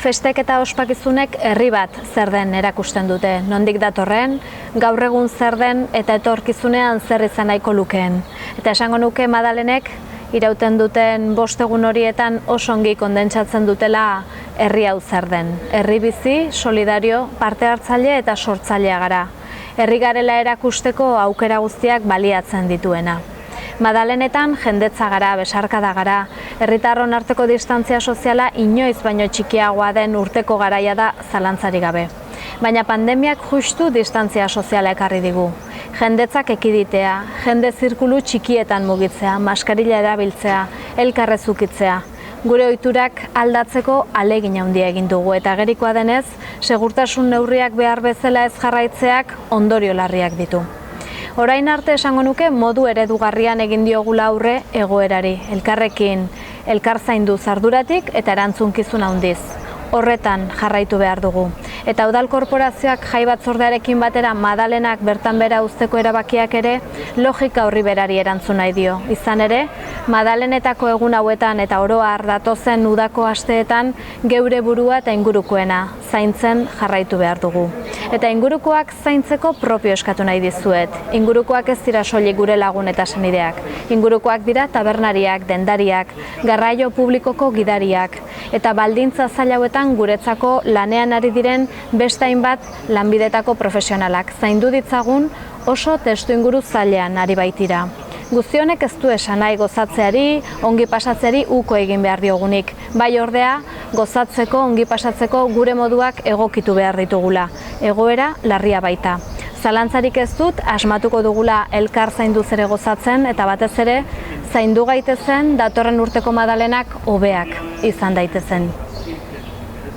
Festek eta ospakizunek herri bat zer den erakusten dute, nondik datorren, gaur egun zer den eta etorkizunean zer izan nahiko lukeen. Eta esango nuke Madalenek irauten duten 5 egun horietan oso ongi kondentsatzen dutela herri hau zer den. Herri bizi, solidario, parte hartzaile eta sortzailea gara. Herri garela erakusteko aukera guztiak baliatzen dituena. Madalenetan jendetza gara, besarkada gara, herritarron arteko distantzia soziala inoiz baino txikiagoa den urteko garaia da zalantzarik gabe. Baina pandemiak justu distantzia soziala ekarri digu. Jendetzak ekiditea, jende zirkulu txikietan mugitzea, maskarila erabiltzea, elkarrezukitzea. Gure ohiturak aldatzeko ahalegin handia egin dugu eta agerikoa denez, segurtasun neurriak behar bezala ez jarraitzeak ondorio larriak ditu. Orain arte esango nuke modu eredugarrian egin diogula aurre egoerari, elkarrekin, elkar zaindu arduratik eta erantzunkizun handiz. Horretan jarraitu behar dugu. Eta udal korporazioak jai batzordearekin batera Madalenak bertan bera uzteko erabakiak ere logika horri berari erantzun nahi dio. Izan ere, Madalenetako egun hauetan eta oro har datozen udako asteetan geure burua eta ingurukoena zaintzen jarraitu behar dugu. Eta ingurukoak zaintzeko propio eskatu nahi dizuet. Ingurukoak ez dira soilik gure lagun eta senideak. Ingurukoak dira tabernariak, dendariak, garraio publikoko gidariak eta baldintza zail hauetan guretzako lanean ari diren beste hainbat lanbidetako profesionalak. Zaindu ditzagun oso testuinguru zailean ari baitira. Guztionek ez du esan nahi gozatzeari, ongi pasatzeari uko egin behar diogunik. Bai ordea, gozatzeko, ongi pasatzeko gure moduak egokitu behar ditugula. Egoera larria baita. Zalantzarik ez dut, asmatuko dugula elkar zainduz ere gozatzen eta batez ere zaindu gaitezen datorren urteko Madalenak hobeak izan daitezen.